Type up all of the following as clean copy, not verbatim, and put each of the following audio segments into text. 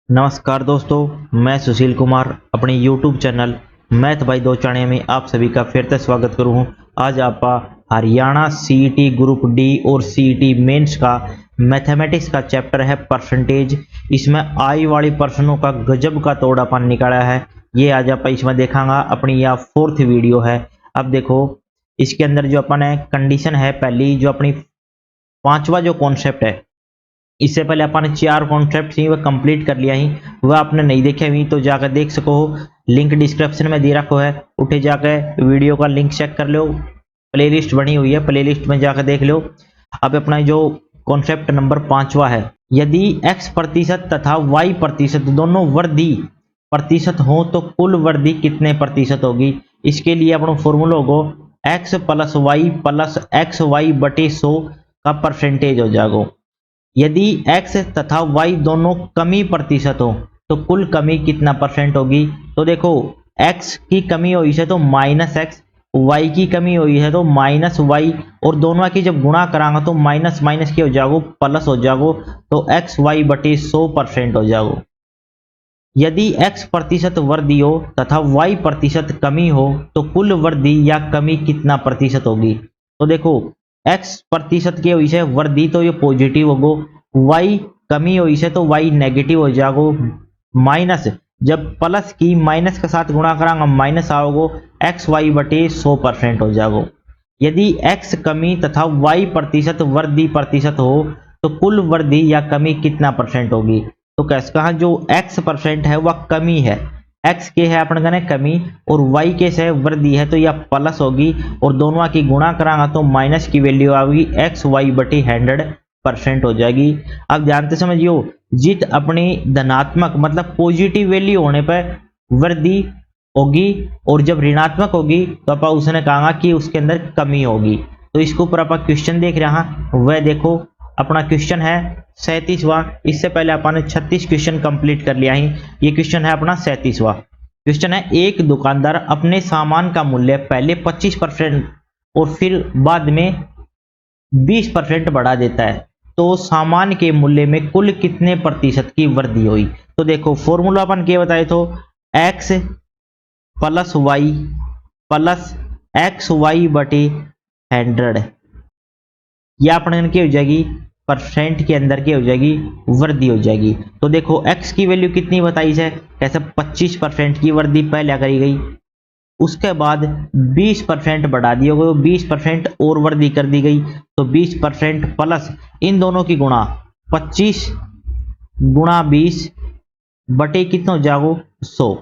नमस्कार दोस्तों, मैं सुशील कुमार अपने YouTube चैनल मैथ बाई दो चाणे में आप सभी का फिर से स्वागत करूँ। आज आप हरियाणा सीईटी ग्रुप डी और सीईटी मेंस का मैथमेटिक्स का चैप्टर है परसेंटेज। इसमें आई वाली प्रश्नों का गजब का तोड़ अपन निकाला है। ये आज आप इसमें देखांगा। अपनी यह 4th वीडियो है। अब देखो, इसके अंदर जो अपन है कंडीशन है पहली, जो अपनी 5वां जो कॉन्सेप्ट है, इससे पहले अपन 4 कॉन्सेप्ट ही वह कंप्लीट कर लिया ही। वह आपने नहीं देखे हुई तो जाकर देख सको हो, लिंक डिस्क्रिप्शन में दे रखो है, उठे जाकर वीडियो का लिंक चेक कर लो। प्लेलिस्ट बनी हुई है, प्लेलिस्ट में जाकर देख लो। अब अपना जो कॉन्सेप्ट नंबर 5वां है, यदि x प्रतिशत तथा y प्रतिशत दोनों वर्धी प्रतिशत हो तो कुल वर्धी कितने प्रतिशत होगी। इसके लिए अपना फॉर्मूला होगा x plus y plus x y बटे 100 का परसेंटेज हो जाएगा। यदि x तथा y दोनों कमी प्रतिशत हो तो कुल कमी कितना परसेंट होगी। तो देखो, x की कमी हुई है तो माइनस एक्स, y की कमी हुई है तो माइनस वाई, और दोनों की जब गुणा करांगा तो माइनस माइनस की हो जाएगा प्लस हो जाएगा, तो एक्स वाई बटे 100% हो जाएगा। यदि x प्रतिशत वृद्धि हो तथा y प्रतिशत कमी हो तो कुल वृद्धि या कमी कितना प्रतिशत होगी। तो देखो, x प्रतिशत की हुई है वृद्धि तो ये पॉजिटिव होगो, y कमी हुई है तो y नेगेटिव हो जाएगो, माइनस जब प्लस की माइनस के साथ गुणा करांगा माइनस आओगो, एक्स वाई बटे 100% हो जाएगो। यदि x कमी तथा y प्रतिशत वृद्धि प्रतिशत हो तो कुल वृद्धि या कमी कितना परसेंट होगी। तो कैसे कहा, जो x परसेंट है वह कमी है, x के है अपन कहने कमी, और y के से वृद्धि है तो यह प्लस होगी, और दोनों की गुणा करांगा तो माइनस की वैल्यू आएगी, एक्स वाई बटे 100% हो जाएगी। अब जानते समझियो, जित अपनी धनात्मक मतलब पॉजिटिव वैल्यू होने पर वृद्धि होगी, और जब ऋणात्मक होगी तो अपन उसने कहा कि उसके अंदर कमी होगी। तो इसके ऊपर अपन क्वेश्चन देख रहे हैं, वह देखो अपना क्वेश्चन है 37वां। इससे पहले अपन ने 36 क्वेश्चन कंप्लीट कर लिया ही। ये क्वेश्चन है अपना 37वां। क्वेश्चन है, एक दुकानदार अपने सामान का मूल्य पहले 25% और फिर बाद में 20% बढ़ा देता है, तो सामान के मूल्य में कुल कितने प्रतिशत की वृद्धि हुई। तो देखो, फॉर्मूला अपन क्या बताए तो x plus y plus x y बटे 100, यह अपने क्या हो जाएगी, परसेंट के अंदर क्या हो जाएगी, वृद्धि हो जाएगी। तो देखो, x की वैल्यू कितनी बताई है, कैसे 25% की वृद्धि पहले करी गई, उसके बाद 20% बढ़ा दिया गया, 20% और वृद्धि कर दी गई, तो 20% प्लस इन दोनों की गुणा 25 गुणा 20 बटे कितना हो जाएगा 100।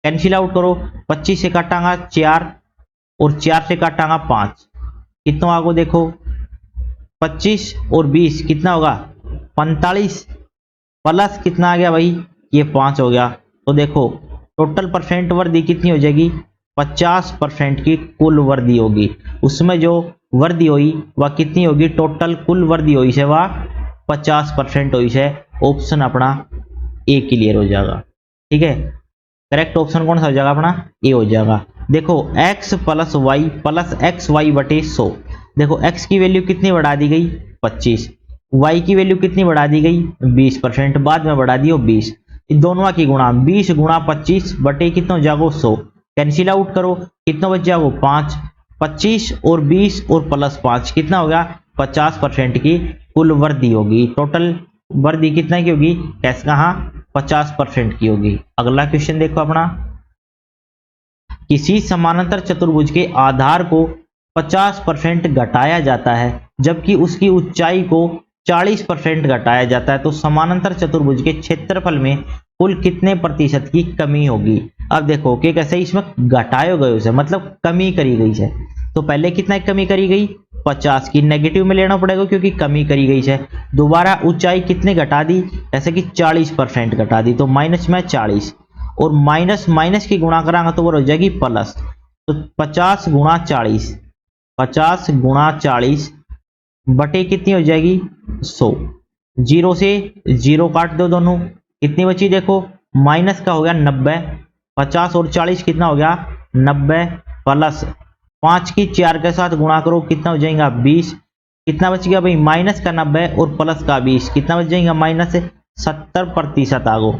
कैंसिल आउट करो, 25 से काटांगा 4 और 4 से काटांगा 5, कितना आगो देखो 25 और 20 कितना होगा 45, प्लस कितना आ गया भाई, ये 5 हो गया। तो देखो, टोटल परसेंट वृद्धि कितनी हो जाएगी, 50% की कुल वृद्धि होगी। उसमें जो वृद्धि हुई वह कितनी होगी, टोटल कुल वृद्धि हुई है वह 50% हुई है। ऑप्शन अपना ए क्लियर हो जाएगा। ठीक है, करेक्ट ऑप्शन कौन सा हो जाएगा, अपना ए हो जाएगा। देखो, x plus y plus x y बटे 100। देखो, x की वैल्यू कितनी बढ़ा दी गई 25, y की वैल्यू कितनी बढ़ा दी गई 20%, बाद में बढ़ा दियो 20, दोनों की गुणा 20 गुणा 25 बटे कितना हो जाएगा 100। कैंसिल आउट करो, कितना बच जाएगा 5, 25 और 20 और प्लस 5 कितना हो गया 50% की कुल वृद्धि होगी। टोटल वृद्धि कितना की होगी, कैसे कहा 50% की होगी। अगला क्वेश्चन देखो अपना, किसी समानांतर चतुर्भुज के आधार को 50% घटाया जाता है जबकि उसकी ऊंचाई को 40% घटाया जाता है, तो समानांतर चतुर्भुज के क्षेत्रफल में कुल कितने प्रतिशत की कमी होगी। अब देखो कि कैसे इसमें घटाया गया उसे मतलब कमी करी गई है। तो पहले कितना कमी करी गई 50 की, नेगेटिव में लेना पड़ेगा क्योंकि कमी करी गई है। दोबारा ऊंचाई कितने घटा दी, जैसे कि 40% घटा दी, तो माइनस में 40, और माइनस माइनस की गुणा करांगा तो वो हो जाएगी प्लस, तो 50 गुणा 40, 50 गुणा 40 बटे कितनी हो जाएगी 100। जीरो से जीरो काट दो दोनों, कितनी बची देखो, माइनस का हो गया 90, 50 और 40 कितना हो गया 90, प्लस 5 की 4 के साथ गुणा करो कितना हो जाएगा 20, कितना बच गया भाई माइनस का 90 और प्लस का 20, कितना बच जाएगा माइनस 70% आगो।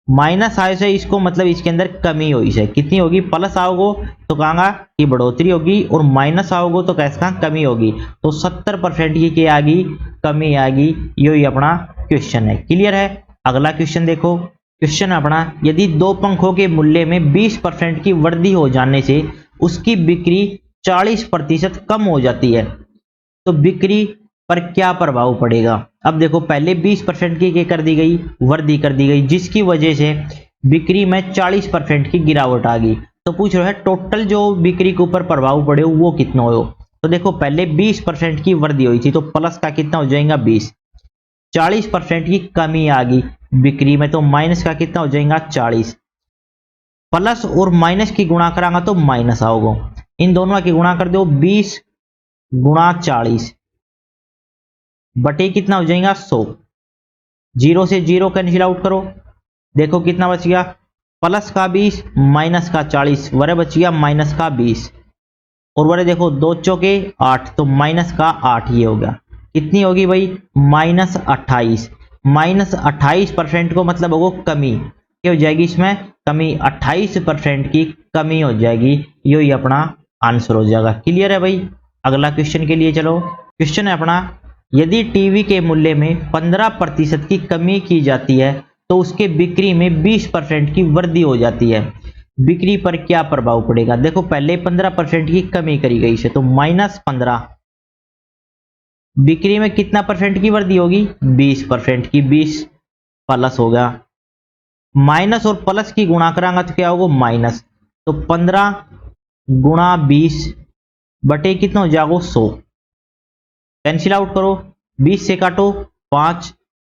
माइनस आए से इसको मतलब इसके अंदर कमी हुई से कितनी होगी, प्लस आओगो तो कहांगा कि बढ़ोतरी होगी और माइनस आओगो तो कैसे कहाँ कमी होगी। तो 70% की क्या आगी, कमी आगी। यही अपना क्वेश्चन है। क्लियर है। अगला क्वेश्चन देखो। क्वेश्चन अपना, यदि दो पंखों के मूल्य में 20% की वृद्धि हो जाने से उसकी बिक्री 40% कम हो जाती है तो बिक्री पर क्या प्रभाव पड़ेगा। अब देखो पहले 20% की क्या कर दी गई, वृद्धि कर दी गई, जिसकी वजह से बिक्री में 40% की गिरावट आ गई। तो पूछ रहा है टोटल जो बिक्री के ऊपर प्रभाव पड़े वो कितना हो। तो देखो पहले 20% की वृद्धि हुई थी तो प्लस का कितना हो जाएगा 20, 40% की कमी आ गई बिक्री में तो माइनस का कितना हो जाएगा 40, प्लस और माइनस की गुणा करांगा तो माइनस आओगे। इन दोनों की गुणा कर दो, 20 गुणा 40 बटे कितना हो जाएगा 100। जीरो से जीरो कैंसिल आउट करो, देखो कितना बच गया, प्लस का 20 माइनस का 40, वरे बच गया माइनस का 20 और वरे देखो 2 चौके 8 तो माइनस का 8 ये हो गया। कितनी होगी भाई, माइनस 28। माइनस 28% को मतलब होगा कमी, क्या हो जाएगी इसमें कमी, 28% की कमी हो जाएगी। यही अपना आंसर हो जाएगा। क्लियर है भाई। अगला क्वेश्चन के लिए चलो। क्वेश्चन है अपना, यदि टीवी के मूल्य में 15% की कमी की जाती है तो उसके बिक्री में 20% की वृद्धि हो जाती है, बिक्री पर क्या प्रभाव पड़ेगा। देखो पहले 15% की कमी करी गई से तो -15, बिक्री में कितना परसेंट की वृद्धि होगी 20% की, 20 प्लस होगा, माइनस और प्लस की गुणा करांगा तो क्या होगा माइनस, तो 15 गुणा 20 बटे कितना हो जाएगा 100, कैंसिल आउट करो, 20 से काटो 5,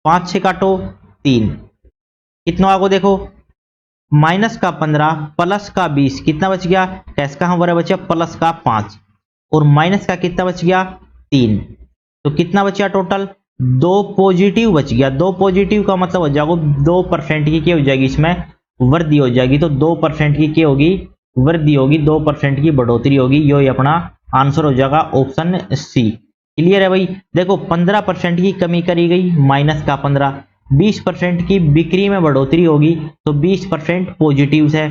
5 से काटो 3, कितना आगो देखो माइनस का 15 प्लस का 20 कितना बच गया, कैश का हमारा बचा प्लस का 5 और माइनस का कितना बच गया 3, तो कितना बचा टोटल 2 पॉजिटिव बच गया। 2 पॉजिटिव का मतलब हो जाएगा 2% की क्या हो जाएगी इसमें वृद्धि हो जाएगी, तो 2% की क्या होगी वृद्धि होगी, 2% की बढ़ोतरी होगी। यही अपना आंसर हो जाएगा ऑप्शन सी। क्लियर है भाई। देखो 15% की कमी करी गई माइनस का 15, 20% की बिक्री में बढ़ोतरी होगी तो 20% पॉजिटिव है,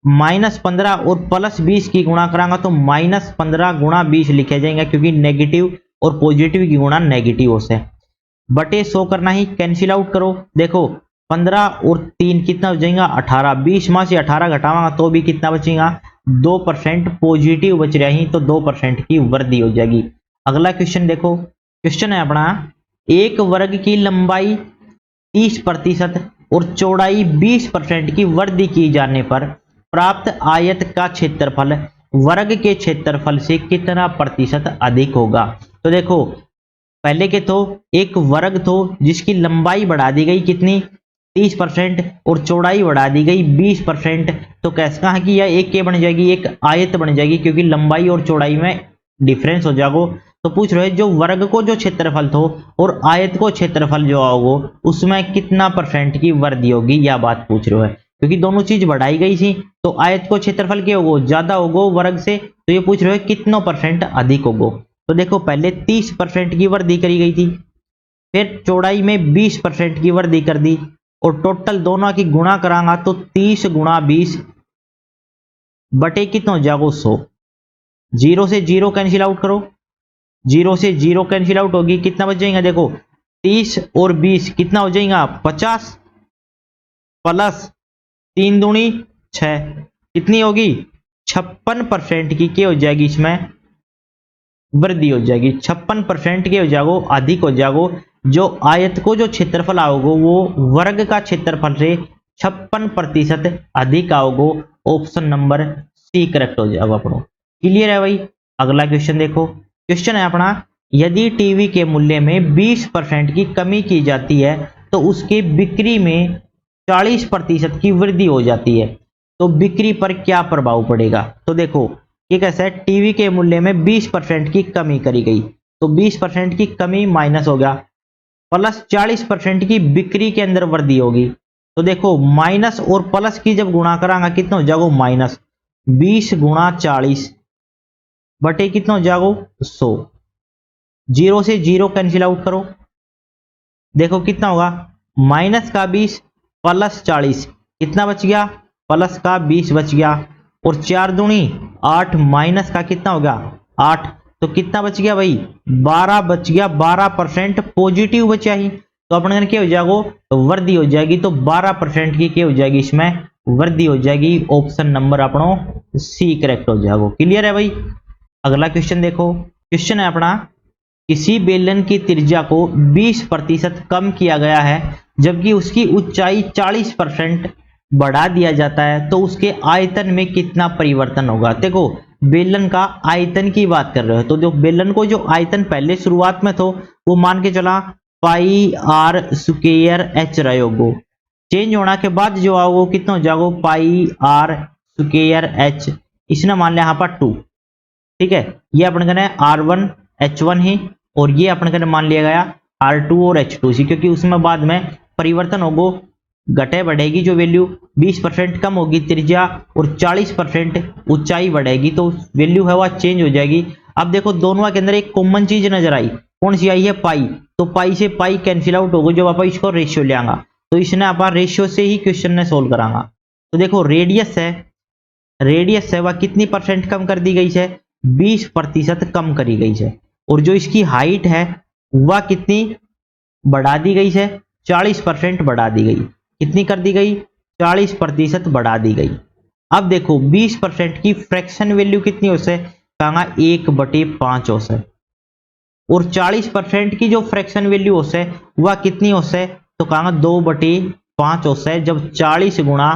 -15 और +20 की गुणा करांगा तो -15 गुणा 20 लिखे जाएंगे क्योंकि नेगेटिव और पॉजिटिव की गुणा नेगेटिव से, बटे 100 करना ही, कैंसिल आउट करो, देखो 15 और 3 कितना हो जाएगा 18, 20 में से 18 घटावांगा तो भी कितना बचेगा 2% पॉजिटिव बच रहा ही तो 2% की वृद्धि हो जाएगी। अगला क्वेश्चन देखो। क्वेश्चन है अपना, एक वर्ग की लंबाई 30% और चौड़ाई 20% की वृद्धि की जाने पर प्राप्त आयत का क्षेत्रफल वर्ग के क्षेत्रफल से कितना प्रतिशत अधिक होगा। तो देखो पहले के तो एक वर्ग तो जिसकी लंबाई बढ़ा दी गई कितनी 30% और चौड़ाई बढ़ा दी गई 20%, तो कैसे कहा कि यह एक के बन जाएगी एक आयत बन जाएगी क्योंकि लंबाई और चौड़ाई में डिफरेंस हो जाएगा। तो पूछ रहे जो वर्ग को जो क्षेत्रफल थो और आयत को क्षेत्रफल जो आओगे उसमें कितना % की वृद्धि होगी, यह बात पूछ रहे हो क्योंकि दोनों चीज बढ़ाई गई थी तो आयत को क्षेत्रफल क्या होगा ज्यादा होगा वर्ग से, तो ये पूछ रहे हो कितना % अधिक होगा। तो देखो पहले 30% की वृद्धि करी गई थी, फिर चौड़ाई में 20% की वृद्धि कर दी और टोटल दोनों की गुणा करांगा तो 30 गुणा 20 बटे कितना हो जाएगा 100। जीरो से जीरो कैंसिल आउट करो, जीरो से जीरो कैंसिल आउट होगी, कितना बच जाएगा देखो 30 और 20 कितना हो जाएगा 50 प्लस 3 दूनी 6 कितनी होगी 56% की क्या हो जाएगी इसमें वृद्धि हो जाएगी, 56% के हो जाएगो अधिक हो जाएगो। जो आयत को जो क्षेत्रफल आओगो वो वर्ग का क्षेत्रफल से 56% अधिक आओगो। ऑप्शन नंबर सी करेक्ट हो जाएगा अपनो। क्लियर है भाई। अगला क्वेश्चन देखो। क्वेश्चन है अपना, यदि टीवी के मूल्य में 20% की कमी की जाती है तो उसके बिक्री में 40% की वृद्धि हो जाती है तो बिक्री पर क्या प्रभाव पड़ेगा। तो देखो ये कैसा है, टीवी के मूल्य में 20% की कमी करी गई तो 20% की कमी माइनस हो गया, प्लस 40% की बिक्री के अंदर वृद्धि होगी। तो देखो माइनस और प्लस की जब गुणा करांगा कितना हो जाएगा माइनस 20 गुणा 40 बटे कितना हो जाएगा 100। जीरो से जीरो कैंसिल आउट करो, देखो कितना होगा माइनस का 20 प्लस 40 कितना बच गया, प्लस का 20 बच गया, और 4 दूनी 8 माइनस का कितना हो गया 8, तो कितना बच गया भाई 12 बच गया, 12% पॉजिटिव बचा ही, तो अपन क्या हो जाएगा वृद्धि हो जाएगी, तो 12% की क्या हो जाएगी इसमें वृद्धि हो जाएगी। ऑप्शन नंबर अपनो सी करेक्ट हो जाएगा। क्लियर है भाई। अगला क्वेश्चन देखो, क्वेश्चन है अपना किसी बेलन की त्रिज्या को 20% कम किया गया है जबकि उसकी ऊंचाई 40% बढ़ा दिया जाता है, तो उसके आयतन में कितना परिवर्तन होगा। देखो बेलन का आयतन की बात कर रहे हो, तो जो बेलन को जो आयतन पहले शुरुआत में तो वो मान के चला पाई आर स्क्वायर एच रहे होगो, चेंज होना के बाद जो आओ वो कितना हो जाएगा पाई आर स्क्वायर एच, इसने मान लिया यहाँ पर 2, ठीक है। ये अपन कहना है R1 H1 ही, और ये अपन कहना मान लिया गया R2 और H2 सी, क्योंकि उसमें बाद में परिवर्तन होगा, घटे बढ़ेगी जो वैल्यू 20% कम होगी त्रिज्या और 40% ऊंचाई बढ़ेगी, तो वैल्यू है वह चेंज हो जाएगी। अब देखो दोनों के अंदर एक कॉमन चीज नजर आई, कौन सी आई है पाई, तो पाई से पाई कैंसिल आउट होगा जब आप इसको रेशियो ले आएगा, तो इसने आप रेशियो से ही क्वेश्चन ने सोल्व करांगा। तो देखो रेडियस है वह कितनी परसेंट कम कर दी गई है 20% कम करी गई है, और जो इसकी हाइट है वह कितनी बढ़ा दी गई है 40% बढ़ा दी गई, कितनी कर दी गई 40% बढ़ा दी गई। अब देखो 20% की फ्रैक्शन वैल्यू कितनी हो से, कहा 1/5 हो से, और 40% की जो फ्रैक्शन वैल्यू हो से वह कितनी हो से, तो कहा 2/5 हो से। जब 40 गुणा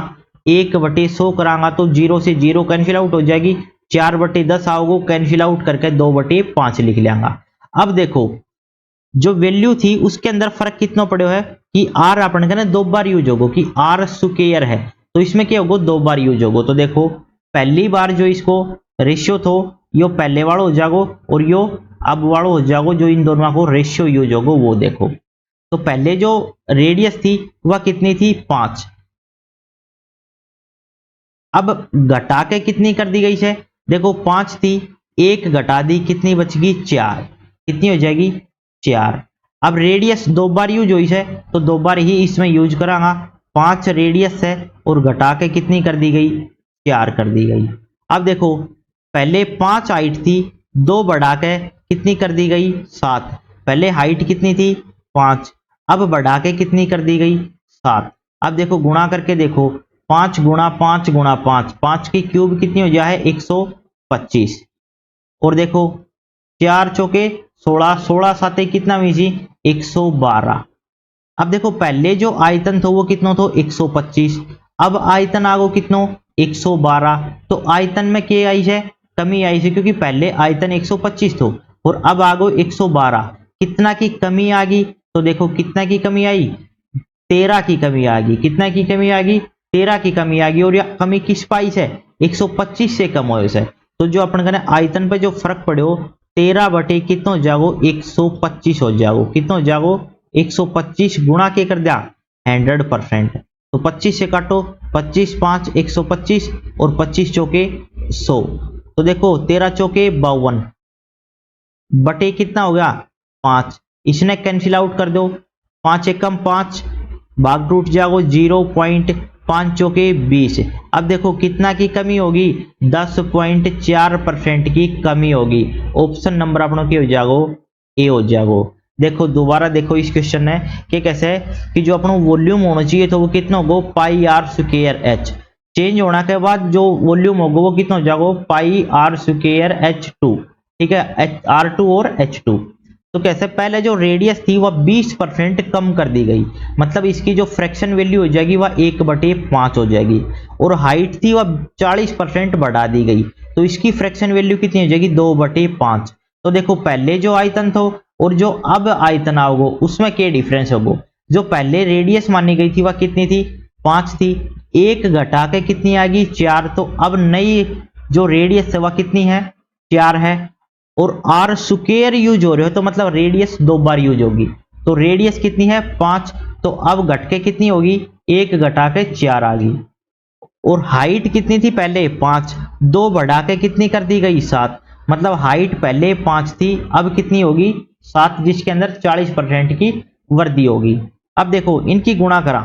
1/100 करांगा तो 0 से 0 कैंसिल आउट हो जाएगी, 4/10 आओगे कैंसिल आउट करके 2/5 लिख लेंगे। अब देखो जो वैल्यू थी उसके अंदर फर्क कितना पड़े है कि आर अपन कहना 2 बार यूज होगो, कि आर स्क्वायर है तो इसमें क्या होगा 2 बार यूज होगो। तो देखो पहली बार जो इसको रेशियो थो यो पहले वालों हो जागो, और यो अब वालों हो जागो, जो इन दोनों को रेशियो यूज होगो वो देखो। तो पहले जो रेडियस थी वह कितनी थी 5, अब घटा के कितनी कर दी गई है, देखो 5 थी, 1 घटा दी, कितनी बचगी 4, कितनी हो जाएगी 4। अब रेडियस 2 बार यूज हुई है तो 2 बार ही इसमें यूज करांगा, 5 रेडियस है और घटा के कितनी कर दी गई 4 कर दी गई। अब देखो पहले 5 हाइट थी, 2 बढ़ा के कितनी कर दी गई 7, पहले हाइट कितनी थी 5, अब बढ़ा के कितनी कर दी गई 7। अब देखो गुणा करके देखो 5 गुणा 5 गुणा 5, 5 की क्यूब कितनी हो जाए 125, और देखो 4 चौके 16, 16 साते कितना मीजी 112। अब देखो पहले जो आयतन था वो कितना था 125, अब आयतन आगो कितना 112, तो आयतन में क्या आई है कमी आई है, क्योंकि पहले आयतन 125 था और अब आगो 112, कितना की कमी आ गई, तो देखो कितना की कमी आई 13 की कमी आ गई, कितना की कमी आ गई 13 की कमी आ गई, और यह कमी किस पाई से 125 से कम हो से, तो जो अपन कहना आयतन पे जो फर्क पड़े हो 13 बटे कितना हो जाओ 125 हो जाओ, कितना हो जाओ 125 गुणा के कर दिया 100%, तो 25 से काटो 25 5 125 और 25 चौके 100, तो देखो 13 चौके 52 बटे कितना हो गया 5, इसने कैंसिल आउट कर दो, 5 एकम 5 भाग टूट जाओ 0.5 चौके 20। अब देखो कितना की कमी होगी 10.4% की कमी होगी। ऑप्शन नंबर अपनों की हो जाओ ए हो जाओ। देखो दोबारा देखो इस क्वेश्चन में कि कैसे है कि जो अपना वॉल्यूम होना चाहिए तो वो कितना होगा पाई आर स्क्वायर एच, चेंज होने के बाद जो वॉल्यूम होगा वो कितना हो जाएगा पाई आर स्क्वायर H2, ठीक है R2 और H2। तो कैसे पहले जो रेडियस थी वह 20% कम कर दी गई, मतलब इसकी जो फ्रैक्शन वैल्यू हो जाएगी वह 1/5 हो जाएगी, और हाइट थी वह 40% बढ़ा दी गई, तो इसकी फ्रैक्शन वैल्यू कितनी हो जाएगी 2/5। तो देखो पहले जो आयतन था और जो अब आयतन आओगे उसमें क्या डिफरेंस होगा, जो पहले रेडियस मानी गई थी वह कितनी थी 5 थी, 1 घटा के कितनी आ गई 4, तो अब नई जो रेडियस है वह कितनी है 4 है, और आर स्क्वायर यूज हो रहे हो तो मतलब रेडियस 2 बार यूज होगी, तो रेडियस कितनी है 5, तो अब घट के कितनी होगी 1 घटा के 4 आ गई, और हाइट कितनी थी पहले 5, 2 बढ़ा के कितनी कर दी गई 7, मतलब हाइट पहले 5 थी अब कितनी होगी 7, जिसके अंदर 40% की वृद्धि होगी। अब देखो इनकी गुणा करा,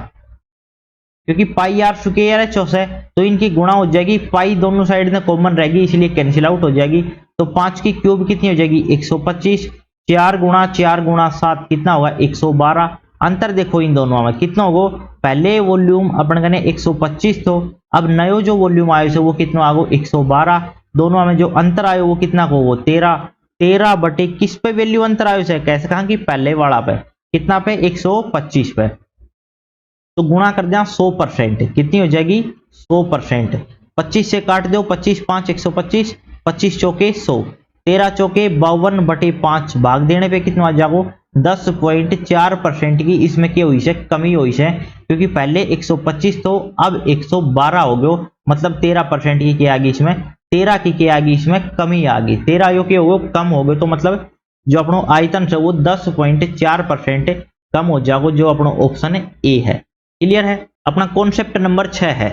क्योंकि पाई आर स्क्वायर है 64, तो इनकी गुणा हो जाएगी, पाई दोनों साइड में कॉमन रहेगी इसलिए कैंसिल आउट हो जाएगी। तो 5 की क्यूब कितनी हो जाएगी 125, 4 गुणा 7 कितना होगा 112। अंतर देखो इन दोनों में कितना होगा, पहले वॉल्यूम अपन कहने 125 तो अब नयो जो वॉल्यूम आयो वो कितना आगो 112। दोनों में जो अंतर आयो वो कितना को वो 13 बटे किस पे वैल्यू अंतर आयो से कैसे कहा कि पहले वाला पे कितना पे 125 पे, तो गुणा कर दिया 100%, कितनी हो जाएगी 100%। 25 से काट दो, 25 5 125, 25 चौके 100, 13 चौके 52/5 भाग देने पे कितना आ जाओ 10.4% की इसमें क्या हुई है कमी हुई है, क्योंकि पहले 125 तो अब 112 हो गयो, मतलब 13% की क्या आ गई इसमें, 13 की क्या आ गई इसमें कमी आ गई, 13 यो के हो कम हो गए, तो मतलब जो अपनो आयतन है वो 10.4% कम हो जाओ, जो अपनो ऑप्शन ए है। क्लियर है। अपना कॉन्सेप्ट नंबर 6 है,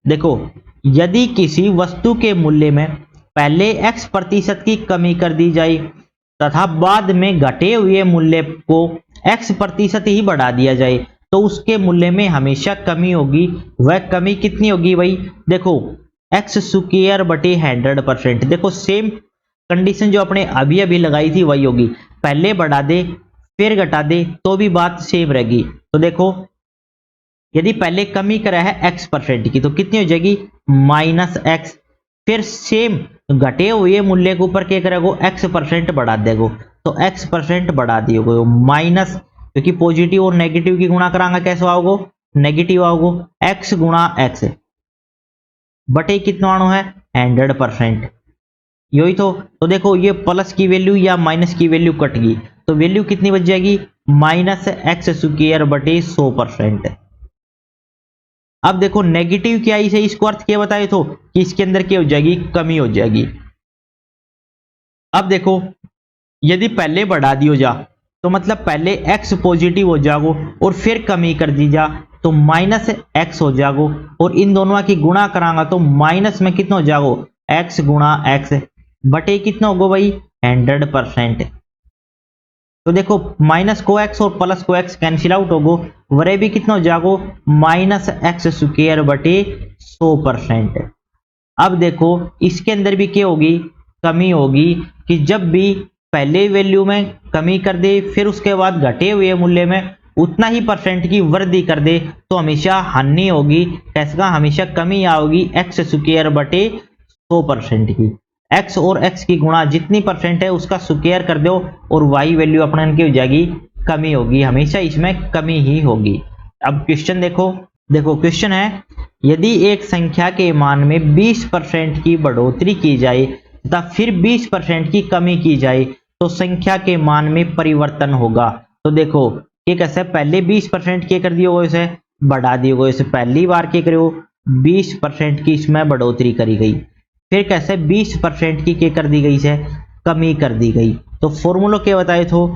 देखो यदि किसी वस्तु के मूल्य में पहले x% की कमी कर दी जाए तथा बाद में घटे हुए मूल्य को x% ही बढ़ा दिया जाए तो उसके मूल्य में हमेशा कमी होगी। वह कमी कितनी होगी भाई, देखो x स्क्वायर बटे 100%, देखो सेम कंडीशन जो अपने अभी अभी लगाई थी वही होगी, पहले बढ़ा दे फिर घटा दे तो भी बात सेम रहेगी। तो देखो यदि पहले कमी करा है x% की तो कितनी हो जाएगी -x, फिर सेम घटे हुए मूल्य के ऊपर क्या करेगा x% बढ़ा देगा, तो x% बढ़ा दियो माइनस, क्योंकि पॉजिटिव और नेगेटिव की गुणा करांगा कैसे आओगे नेगेटिव आओगे, x गुणा x बटे कितना आनो है 100%, यही तो देखो ये प्लस की वैल्यू या माइनस की वैल्यू कट गई, तो वैल्यू कितनी बच जाएगी -x² बटे 100%। अब देखो नेगेटिव क्या है, इसको अर्थ क्या बताए तो कि इसके अंदर क्या हो जाएगी कमी हो जाएगी। अब देखो यदि पहले बढ़ा दियो जा तो मतलब पहले x पॉजिटिव हो जाओ और फिर कमी कर दी जा तो -x हो जाओ, और इन दोनों की गुणा करांगा तो माइनस में कितना हो जाओ x गुणा x बटे कितना होगा भाई 100%। तो देखो माइनस को x और प्लस को x कैंसिल आउट होगो, वरे भी कितना हो जाएगो -x² बटे 100%। अब देखो इसके अंदर भी क्या होगी कमी होगी, कि जब भी पहले वैल्यू में कमी कर दे फिर उसके बाद घटे हुए मूल्य में उतना ही परसेंट की वृद्धि कर दे तो हमेशा हानि होगी, कैसे का हमेशा कमी आओगी x² बटे 100% की। x और x की गुणा जितनी परसेंट है उसका स्क्वायर कर दो और y वैल्यू अपने की हो जाएगी कमी होगी, हमेशा इसमें कमी ही होगी। अब क्वेश्चन देखो क्वेश्चन है यदि एक संख्या के मान में 20% की बढ़ोतरी की जाए तथा फिर 20% की कमी की जाए तो संख्या के मान में परिवर्तन होगा। तो देखो ये कैसे पहले 20% के कर दियो इसे बढ़ा दियो, इसे पहली बार के करो 20% की इसमें बढ़ोतरी करी गई, फिर कैसे 20% की कर दी गई से कमी कर दी गई, तो फॉर्मूला क्या बताए तो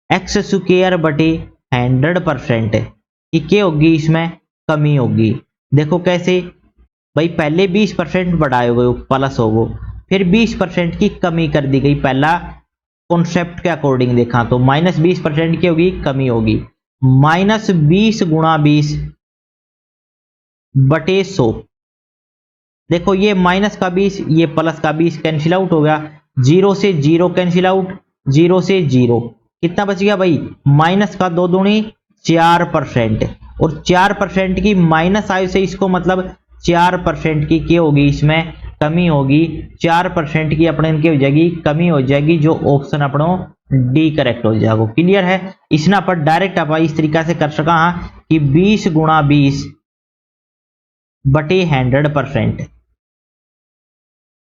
x² बटे 100% की क्या होगी इसमें कमी होगी। देखो कैसे भाई पहले 20% बढ़ाए हुए प्लस होगो, फिर 20% की कमी कर दी गई, पहला कॉन्सेप्ट के अकॉर्डिंग देखा तो -20% की होगी कमी होगी, -20 गुणा 20 बटे 100। देखो ये माइनस का 20 ये प्लस का 20 कैंसिल आउट हो गया, 0 से 0 कैंसिल आउट, 0 से 0 कितना बच गया भाई माइनस का 2 दूनी 4%, और 4% की माइनस आयु से इसको मतलब 4% की क्या होगी इसमें कमी होगी, 4% की अपने इनकी हो जाएगी कमी हो जाएगी, जो ऑप्शन अपनो डी करेक्ट हो जाएगा। क्लियर है। इसना पर डायरेक्ट आप इस तरीका से कर सका कि 20 गुणा 20 बटे 100%,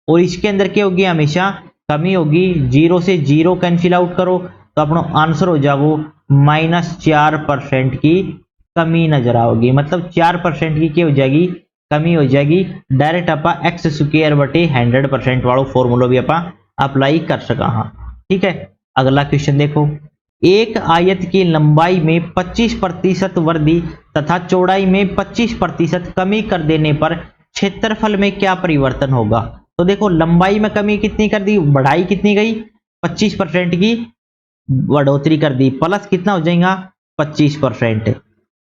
और इसके अंदर क्या होगी हमेशा कमी होगी, 0 से 0 कैंसिल आउट करो तो अपना आंसर हो जाओ -4% की कमी नजर आओगी, मतलब 4% की क्या हो जाएगी कमी हो जाएगी। डायरेक्ट आप x² बटे 100% वालों फॉर्मूला भी आप अप्लाई कर सका। हाँ ठीक है। अगला क्वेश्चन देखो, एक आयत की लंबाई में 25% वृद्धि तथा चौड़ाई में 25% कमी कर देने पर क्षेत्रफल में क्या परिवर्तन होगा। तो देखो लंबाई में कमी कितनी कर दी, बढ़ाई कितनी गई 25% की बढ़ोतरी कर दी, प्लस कितना हो जाएगा 25%।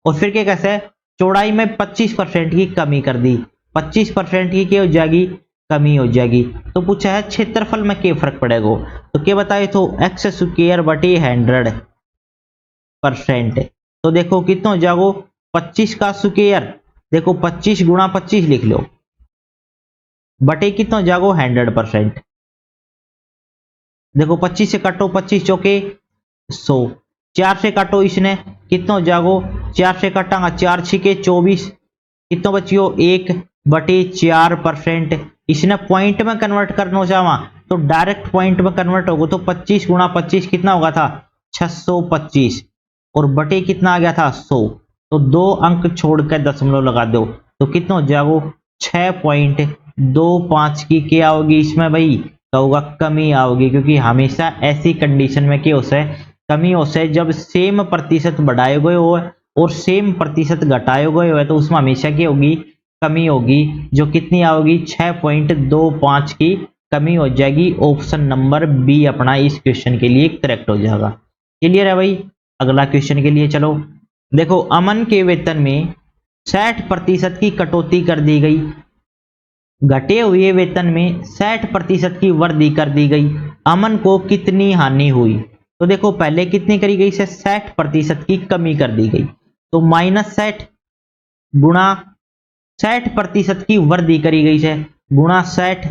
और फिर क्या कैसे है, चौड़ाई में 25% की कमी कर दी, 25% की क्या हो जाएगी, कमी हो जाएगी। तो पूछा है क्षेत्रफल में क्या फर्क पड़ेगा, तो क्या बताए तो एक्स स्क्वायर बटे 100%। तो देखो कितना हो जाएगा, 25 का स्क्वायर, देखो 25 गुणा 25 लिख लो, बटे कितना हो जाएगा 100%। देखो 25 से काटो, 25 चौके 100, 4 से काटो इसने, कितना हो जाएगा, 4 से काटांगा 4 छिके 24, कितना बचियो 1 बटे 4%। इसने पॉइंट में कन्वर्ट करना चाहा तो डायरेक्ट पॉइंट में कन्वर्ट होगा, तो 25 गुणा 25 कितना होगा था 625, और बटे कितना आ गया था 100, तो 2 अंक छोड़कर दशमलव लगा दो, तो कितना हो जाएगा 6.25 की क्या होगी इसमें भाई, होगा कमी आओगी, क्योंकि हमेशा ऐसी कंडीशन में क्या होता है, कमी होता है जब सेम प्रतिशत बढ़ाए गए हो और सेम प्रतिशत घटाए गए हो, तो उसमें हमेशा क्या होगी, कमी होगी, जो कितनी आओगी 6.25 की कमी हो जाएगी। ऑप्शन नंबर बी अपना इस क्वेश्चन के लिए करेक्ट हो जाएगा। क्लियर है भाई। अगला क्वेश्चन के लिए चलो। देखो अमन के वेतन में 60% की कटौती कर दी गई, घटे हुए वेतन में 60% की वृद्धि कर दी गई, अमन को कितनी हानि हुई। तो देखो पहले कितनी करी गई से 60% की कमी कर दी गई, तो -60 गुणा 60% की वृद्धि करी गई है, गुणा 60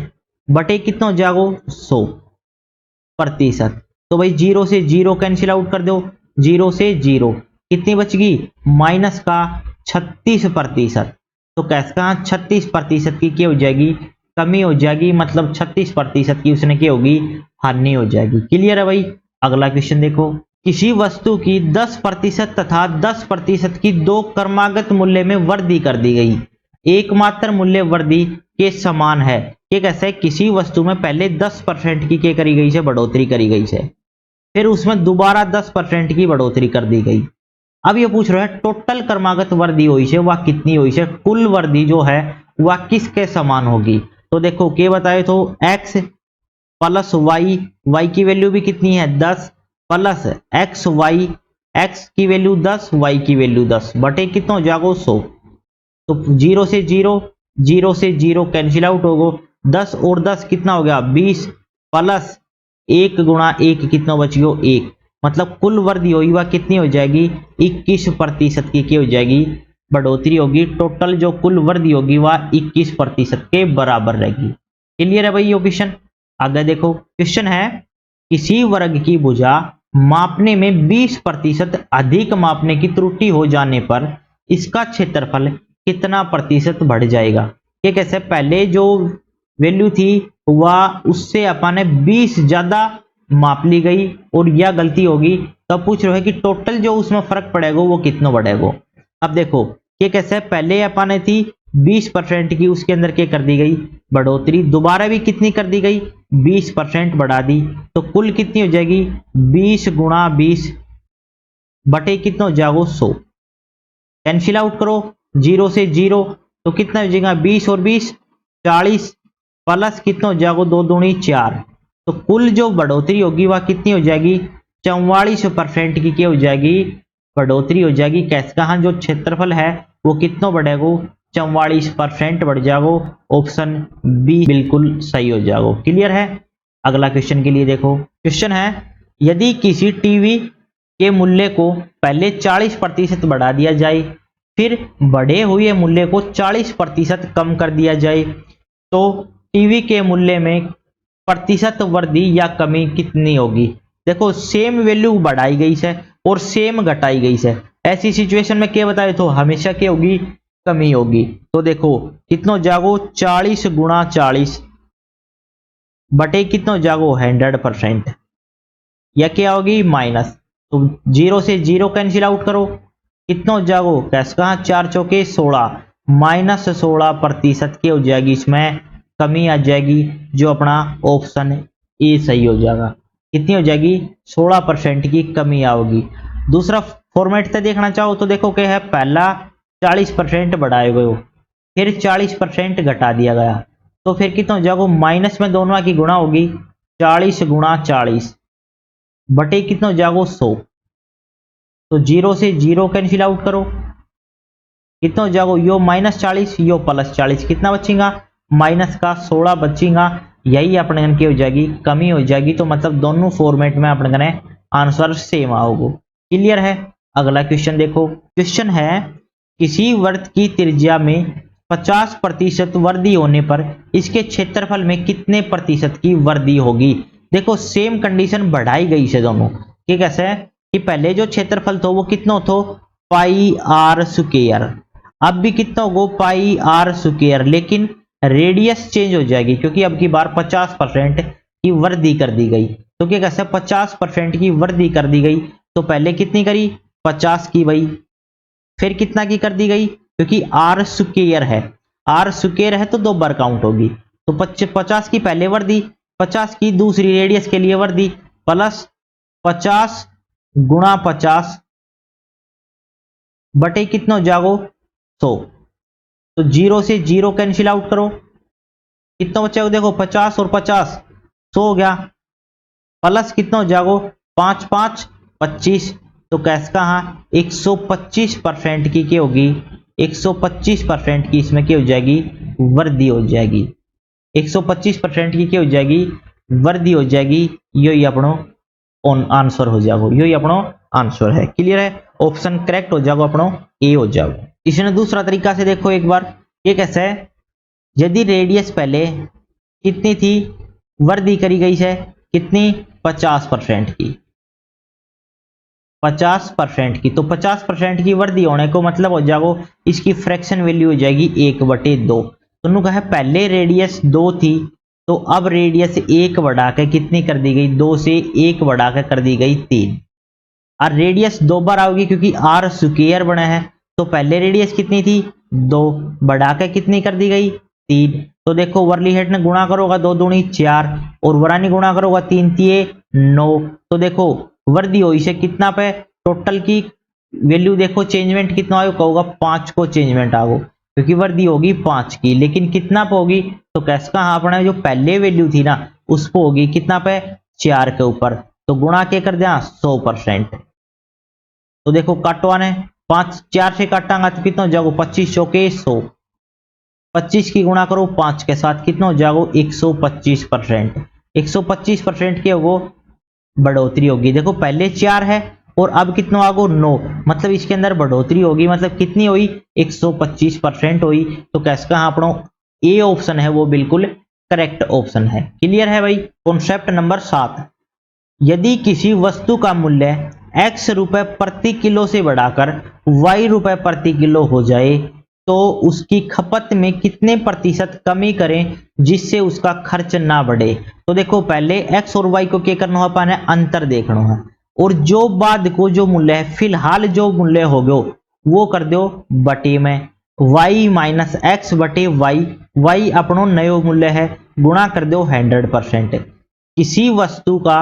बटे कितना हो जाएगा 100%। तो भाई 0 से 0 कैंसिल आउट कर दो, 0 से 0 कितनी बच गई, माइनस का 36%। तो कैसे कहा 36% की क्या हो जाएगी, कमी हो जाएगी, मतलब 36% की उसने क्या होगी, हानि हो जाएगी। क्लियर है भाई। अगला क्वेश्चन देखो, किसी वस्तु की 10% तथा 10% की दो क्रमागत मूल्य में वृद्धि कर दी गई, एकमात्र मूल्य वृद्धि के समान है। ये कैसे, किसी वस्तु में पहले 10% की क्या करी गई है, बढ़ोतरी करी गई है, फिर उसमें दोबारा 10% की बढ़ोतरी कर दी गई। अब ये पूछ रहे हैं टोटल क्रमागत वृद्धि हुई है वह कितनी हुई है, कुल वृद्धि जो है वह किसके समान होगी। तो देखो क्या बताए तो x प्लस वाई, वाई की वैल्यू भी कितनी है 10, प्लस एक्स वाई, एक्स की वैल्यू 10, वाई की वैल्यू 10, बटे कितना हो जाएगा 100। तो 0 से 0, 0 से 0 कैंसिल आउट होगा, 10 और 10 कितना हो गया 20, प्लस 1 गुणा 1 कितना बच गया 1, मतलब कुल वृद्धि होगी वह कितनी हो जाएगी 21% की क्या हो जाएगी, बढ़ोतरी होगी। टोटल जो कुल वृद्धि होगी वह 21% के बराबर रहेगी। क्लियर है भाई ये क्वेश्चन। आगे देखो क्वेश्चन है, किसी वर्ग की भुजा मापने में 20% अधिक मापने की त्रुटि हो जाने पर इसका क्षेत्रफल कितना प्रतिशत बढ़ जाएगा। ये कैसे, पहले जो वैल्यू थी वह उससे अपन 20 ज्यादा माप ली गई और यह गलती होगी, तब पूछ रहे हैं कि टोटल जो उसमें फर्क पड़ेगा वो कितना बढ़ेगा। अब देखो ये कैसे, पहले अपन ने थी 20% की, उसके अंदर क्या कर दी गई बढ़ोतरी, दोबारा भी कितनी कर दी गई 20% बढ़ा दी, तो कुल कितनी हो जाएगी 20 गुणा 20 बटे कितना हो जाएगा 100, कैंसिल आउट करो 0 से 0, तो कितना हो जाएगा 20 और 20 40, प्लस कितना हो जाएगा 2 दूनी 4, तो कुल जो बढ़ोतरी होगी वह कितनी हो जाएगी 44% की क्या हो जाएगी, बढ़ोतरी हो जाएगी। कैसे कहा, जो क्षेत्रफल है वो कितना बढ़ेगा 44% बढ़ जाएगा। ऑप्शन बी बिल्कुल सही हो जाएगा। क्लियर है। अगला क्वेश्चन के लिए देखो, क्वेश्चन है, यदि किसी टीवी के मूल्य को पहले 40% बढ़ा दिया जाए, फिर बढ़े हुए मूल्य को 40% कम कर दिया जाए, तो टीवी के मूल्य में प्रतिशत वृद्धि या कमी कितनी होगी। देखो सेम वैल्यू बढ़ाई गई है और सेम घटाई गई है, ऐसी सिचुएशन में क्या बताए तो हमेशा क्या होगी, कमी होगी। तो देखो कितना जागो 40 गुणा 40 बटे कितना जागो 100%, या क्या होगी माइनस, तो 0 से 0 कैंसिल आउट करो, कितना हो जाएगा कैसे कहा 4 चौके 16, -16% की हो जाएगी, इसमें कमी आ जाएगी, जो अपना ऑप्शन ए सही हो जाएगा। कितनी हो जाएगी 16% की कमी आओगी। दूसरा फॉर्मेट से देखना चाहो तो देखो क्या है, पहला 40% बढ़ाए गए हो, फिर 40% घटा दिया गया, तो फिर कितना हो जाएगा माइनस में दोनों की गुणा होगी, 40 गुणा 40 बटे कितना हो जाएगा 100, तो 0 से 0 कैंसिल आउट करो, कितना हो जाएगा, यो -40 यो +40, कितना बचेगा, माइनस का 16 बचेगा। यही अपने की हो जाएगी, कमी हो जाएगी। तो मतलब दोनों फॉर्मेट में अपने कने आंसर सेम आओगे। क्लियर है। अगला क्वेश्चन देखो, क्वेश्चन है किसी वृत्त की त्रिज्या में 50% वृद्धि होने पर इसके क्षेत्रफल में कितने प्रतिशत की वृद्धि होगी। देखो सेम कंडीशन बढ़ाई गई से दोनों कि कैसे कि पहले जो क्षेत्रफल था वो कितना था, पाई आर स्क्वायर, अब भी कितना होगा, पाई आर स्क्वायर, लेकिन रेडियस चेंज हो जाएगी क्योंकि अब की बार 50% की वृद्धि कर दी गई। तो क्या कैसे 50% की वृद्धि कर दी गई, तो पहले कितनी करी, 50 की भाई, फिर कितना की कर दी गई, क्योंकि आर स्क्वायर है, आर स्क्वायर है तो 2 बार काउंट होगी। तो 50 की पहले वृद्धि, 50 की दूसरी रेडियस के लिए वृद्धि, प्लस 50 गुणा 50 बटे कितना हो जाओ 100। तो 0 से 0 कैंसिल आउट करो, कितना बचा देखो 50 और 50 100 हो गया, प्लस कितना हो जाओ 5 5 25। तो कैसे कहा 125% की क्या होगी, 125% की इसमें क्या हो जाएगी, वृद्धि हो जाएगी। 125% की क्या हो जाएगी, वृद्धि हो जाएगी। यही अपनो आंसर हो जाएगा, यही अपनो आंसर है। क्लियर है। ऑप्शन करेक्ट हो जाएगा अपनो ए हो जाएगा। इसने दूसरा तरीका से देखो एक बार, ये कैसे है, यदि रेडियस पहले कितनी थी, वृद्धि करी गई है कितनी, 50% की, 50% की, तो 50% की वृद्धि होने को मतलब हो जाएगा इसकी फ्रैक्शन वैल्यू हो जाएगी 1/2। तो कहा पहले रेडियस 2 थी, तो अब रेडियस 1 बढ़ा के कितनी कर दी गई, 2 से 1 बढ़ा के कर दी गई 3। और रेडियस 2 बार आओगी क्योंकि आर स्क्वायर बना है, तो पहले रेडियस कितनी थी 2, बढ़ा के कितनी कर दी गई 3। तो देखो वर्ली हेड ने गुणा करोगा 2 दूनी 4 और वरानी गुणा करोगा 3 तिये 9। तो देखो वृद्धि हुई से कितना पे, टोटल की वैल्यू देखो चेंजमेंट कितना आयो, कहूंगा 5 को चेंजमेंट आओ क्योंकि वृद्धि होगी 5 की, लेकिन कितना पे होगी, तो कैसे कहा अपने जो पहले वैल्यू थी ना उस पर होगी कितना पे 4 के ऊपर, तो गुणा क्या कर दिया 100%। तो देखो काटवाने 5 4 से काटांगा तो कितना हो जाएगा 25 के 100, 25 की गुणा करो 5 के साथ कितना हो जाएगा 125%। 125% की वो बढ़ोतरी होगी। देखो पहले 4 है और अब कितना आ गो 9, मतलब इसके अंदर बढ़ोतरी होगी, मतलब कितनी हुई 125% हुई। तो कैसे कहा अपना ए ऑप्शन है वो बिल्कुल करेक्ट ऑप्शन है। क्लियर है भाई। कॉन्सेप्ट नंबर 7, यदि किसी वस्तु का मूल्य x रुपए प्रति किलो से बढ़ाकर y रुपए प्रति किलो हो जाए तो उसकी खपत में कितने प्रतिशत कमी करें जिससे उसका खर्च ना बढ़े। तो देखो पहले x और y को क्या करना है, अपन अंतर देखना है, और जो बाद को जो मूल्य है फिलहाल जो मूल्य हो गयो वो कर दो बटे में, y माइनस एक्स बटे वाई, y अपनो नयो मूल्य है, गुणा कर दो 100%। किसी वस्तु का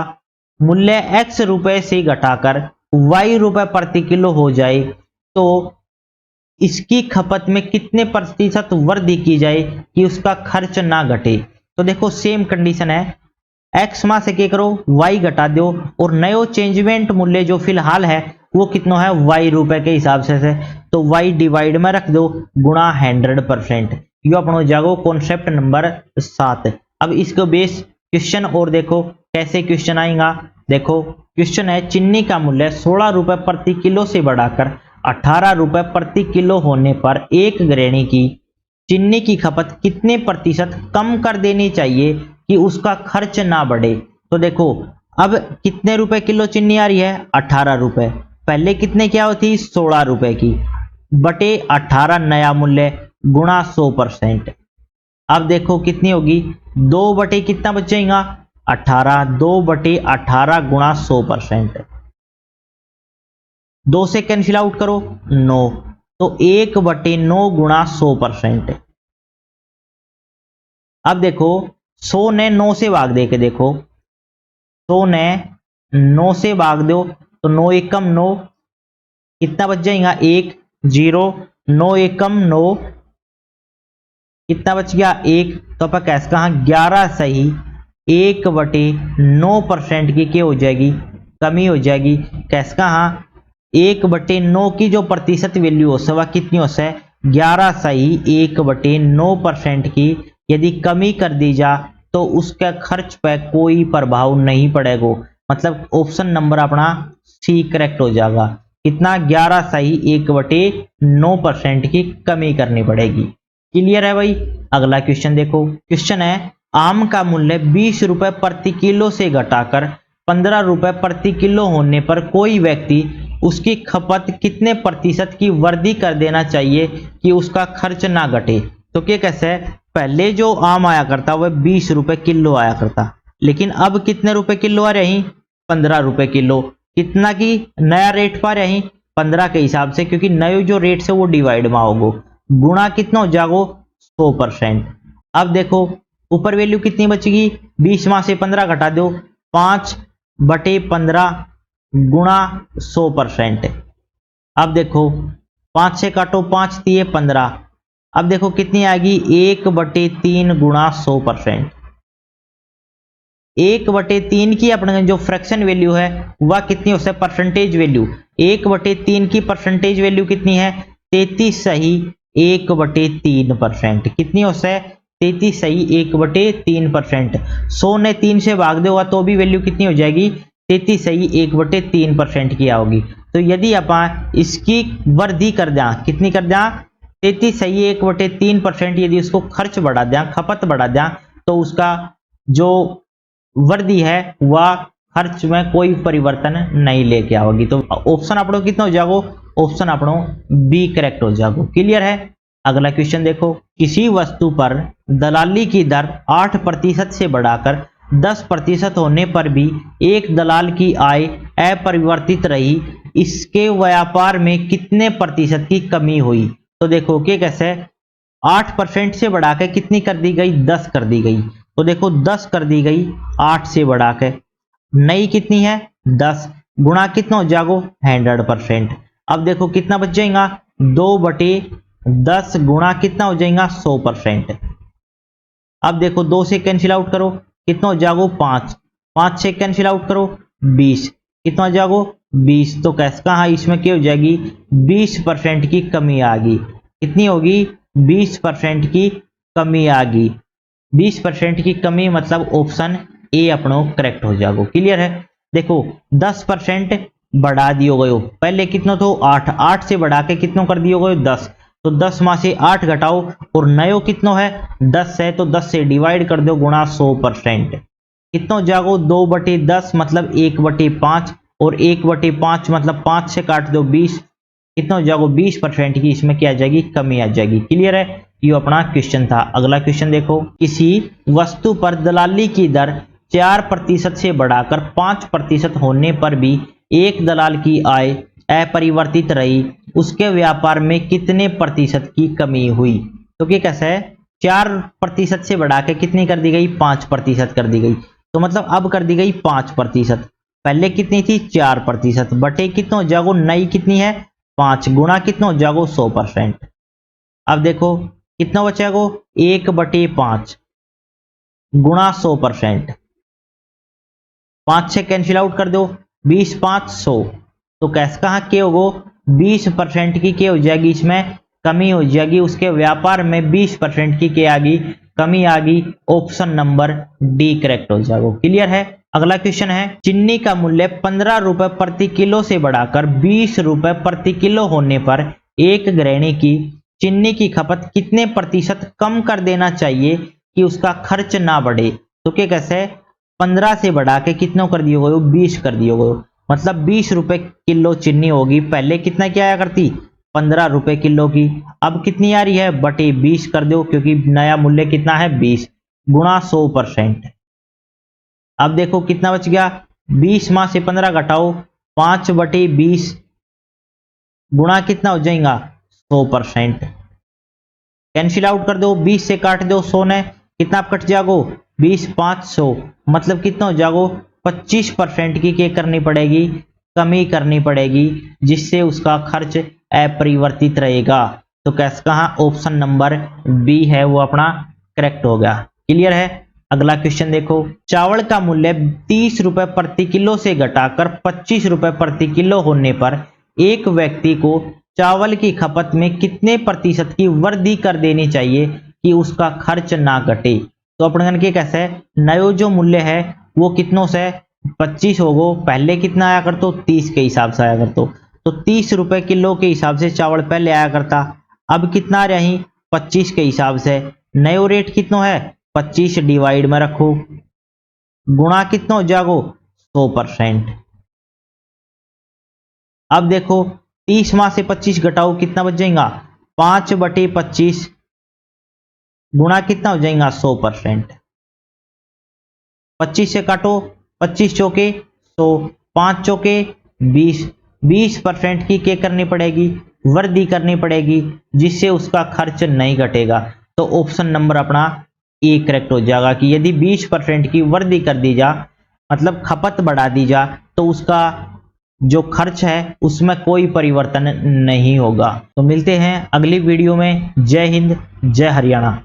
मूल्य x रुपए से घटाकर y रुपए प्रति किलो हो जाए तो इसकी खपत में कितने प्रतिशत वृद्धि की जाए कि उसका खर्च ना घटे। तो देखो सेम कंडीशन है, x में से क्या करो y घटा दो और नयो चेंजमेंट मूल्य जो फिलहाल है वो कितना है y रुपए के हिसाब से, तो y डिवाइड में रख दो गुणा 100%। यो अपना जागो कॉन्सेप्ट नंबर 7। अब इसको बेस क्वेश्चन और देखो कैसे क्वेश्चन आएगा। देखो क्वेश्चन है चीनी का मूल्य 16 रुपए प्रति किलो से बढ़ाकर 18 रुपए प्रति किलो होने पर एक गृहिणी की चीनी की खपत कितने प्रतिशत कम कर देनी चाहिए कि उसका खर्च ना बढ़े। तो देखो अब कितने रुपए किलो चीनी आ रही है 18 रुपए, पहले कितने क्या होती 16 रुपए की, बटे 18 नया मूल्य गुणा 100%। अब देखो कितनी होगी 2 बटे कितना बचेगा 18, 2 बटे 18 गुणा 100%, 2 से कैंसिल आउट करो 9, तो 1 बटे 9 गुणा 100%। अब देखो 100 ने 9 से भाग दे के देखो, 100 ने 9 से भाग दो तो 9 एकम 9, कितना बच जाएगा 1 0, 9 एकम 9, कितना बच गया 1। तो अपन कैसे कहा 11 सही 1 बटे 9% की क्या हो जाएगी कमी हो जाएगी। कैसे कहा 1/9 की जो प्रतिशत वैल्यू हो वह कितनी हो से 11/1/9% की यदि कमी कर दी जा तो उसका खर्च पे कोई प्रभाव नहीं पड़ेगा। मतलब ऑप्शन नंबर अपना सी करेक्ट हो जाएगा। कितना 11/1/9% की कमी करनी पड़ेगी। क्लियर है भाई। अगला क्वेश्चन देखो। क्वेश्चन है आम का मूल्य 20 रुपए प्रति किलो से घटाकर 15 रुपए प्रति किलो होने पर कोई व्यक्ति उसकी खपत कितने प्रतिशत की वृद्धि कर देना चाहिए कि उसका खर्च ना घटे। तो क्या कैसे है, पहले जो आम आया करता वह 20 रुपए किलो आया करता, लेकिन अब कितने रुपए किलो आ रही 15 रुपए किलो। कितना की नया रेट पा रही 15 के हिसाब से, क्योंकि नयो जो रेट से वो डिवाइड में होगो, गुणा कितना हो जागो 100%। अब देखो ऊपर वैल्यू कितनी बचेगी 20 में से 15 घटा दो 5/15 गुणा 100%। अब देखो 5 से काटो 5 दिए 15। अब देखो कितनी आएगी 1/3 गुणा 100%। 1/3 की अपने जो फ्रैक्शन वैल्यू है वह कितनी हो सकती है परसेंटेज वैल्यू। 1/3 की परसेंटेज वैल्यू कितनी है 33 सही 1/3%। कितनी हो सकती है 33 सही 1/3%। 100 ने 3 से भाग देगा तो भी वैल्यू कितनी हो जाएगी 33 सही 1/3% की आओगी। तो यदि अपन इसकी वृद्धि कर दें, कितनी कर दें 33 सही 1/3%, यदि उसको खर्च बढ़ा दें खपत बढ़ा दें तो उसका जो वृद्धि है वह खर्च में कोई परिवर्तन नहीं लेके आओगी। तो ऑप्शन अपनों कितना हो जाएगा ऑप्शन अपनों बी करेक्ट हो जाएगा। क्लियर है। अगला क्वेश्चन देखो। किसी वस्तु पर दलाली की दर 8% से बढ़ाकर 10% होने पर भी एक दलाल की आय अपरिवर्तित रही, इसके व्यापार में कितने प्रतिशत की कमी हुई। तो देखो कि कैसे 8% से बढ़ा के कितनी कर दी गई 10 कर दी गई। तो देखो 10 कर दी गई 8 से बढ़ा के, नई कितनी है 10 गुणा कितना हो जाएगा 100%। अब देखो कितना बच जाएगा 2/10 गुणा कितना हो जाएगा 100%। अब देखो 2 से कैंसिल आउट करो कितना हो जाएगा 5, 5 से कैंसिल आउट करो 20, कितना हो जाएगा 20। तो कैसे कहा इसमें क्या हो जाएगी 20% की कमी आ गई। कितनी होगी 20% की कमी आ गई। 20% की कमी मतलब ऑप्शन ए अपनों करेक्ट हो जाएगा। क्लियर है। देखो 10% बढ़ा दियो गयो, पहले कितना तो 8, 8 से बढ़ा के कितना कर दियो गयो 10। तो 10 में से 8 घटाओ और नयो कितना है 10 है, तो 10 से डिवाइड कर दो गुणा 100%। कितना हो जाएगा 2/10 मतलब 1/5 और 1/5 मतलब 5 से काट दो 20। कितना हो जाएगा 20% की इसमें क्या आ जाएगी कमी आ जाएगी। क्लियर है। ये अपना क्वेश्चन था। अगला क्वेश्चन देखो। किसी वस्तु पर दलाली की दर 4% से बढ़ाकर 5% होने पर भी एक दलाल की आय अपरिवर्तित रही, उसके व्यापार में कितने प्रतिशत की कमी हुई। तो क्या कैसे है 4% से बढ़ा के कितनी कर दी गई 5% कर दी गई। तो मतलब अब कर दी गई 5%, पहले कितनी थी 4%, बटे कितना हो जाएगा नई कितनी है 5 गुणा कितना हो जाएगा 100%। अब देखो कितना बचेगा 1/5 गुणा 100%। 5 से कैंसिल आउट कर दो 20 5 100। तो कैसे कहा क्या होगा 20% की क्या हो जाएगी इसमें कमी हो जाएगी, उसके व्यापार में 20% की क्या आ गई कमी आ गई। ऑप्शन नंबर डी करेक्ट हो जाएगा। क्लियर है। अगला क्वेश्चन है चीनी का मूल्य 15 रुपए प्रति किलो से बढ़ाकर 20 रुपए प्रति किलो होने पर एक गृहिणी की चीनी की खपत कितने प्रतिशत कम कर देना चाहिए कि उसका खर्च ना बढ़े। तो क्या कैसे 15 से बढ़ा के कितना कर दियो गयो 20 कर दियो गयो, मतलब 20 रुपए किलो चीनी होगी। पहले कितना क्या आया करती 15 रुपए किलो की, अब कितनी आ रही है बटे 20 कर दो, क्योंकि नया मूल्य कितना है 20 गुणा 100%। अब देखो कितना बच गया 20 में से 15 घटाओ 5/20 गुणा कितना हो जाएगा 100%। कैंसिल आउट कर दो 20 से काट दो 100 ने कितना कट जाएगा 20 5 100, मतलब कितना हो जाएगा 25% की क्या करनी पड़ेगी कमी करनी पड़ेगी, जिससे उसका खर्च अपरिवर्तित रहेगा। तो कैसे कहा ऑप्शन नंबर बी है वो अपना करेक्ट हो गया। क्लियर है। अगला क्वेश्चन देखो। चावल का मूल्य 30 रुपए प्रति किलो से घटाकर 25 रुपए प्रति किलो होने पर एक व्यक्ति को चावल की खपत में कितने प्रतिशत की वृद्धि कर देनी चाहिए कि उसका खर्च ना घटे। तो अपन के कैसे है, नयो जो मूल्य है वो कितनों से 25 होगो, पहले कितना आया करतो 30 के हिसाब से आया करतो। तो 30 रुपए किलो के हिसाब से चावल पहले आया करता, अब कितना रही 25 के हिसाब से। नयो रेट कितनो है 25 डिवाइड में रखो, गुणा कितना हो जागो 100%। अब देखो 30 माह से 25 घटाओ कितना बच जाएगा 5/25, गुणा कितना हो जाएगा 100%। 25 से काटो, 25 चौके 100, 5 चौके 20, 20% की क्या करनी पड़ेगी वृद्धि करनी पड़ेगी, जिससे उसका खर्च नहीं घटेगा। तो ऑप्शन नंबर अपना ए करेक्ट हो जाएगा कि यदि 20% की वृद्धि कर दी जा, मतलब खपत बढ़ा दी जा, तो उसका जो खर्च है उसमें कोई परिवर्तन नहीं होगा। तो मिलते हैं अगली वीडियो में। जय हिंद, जय हरियाणा।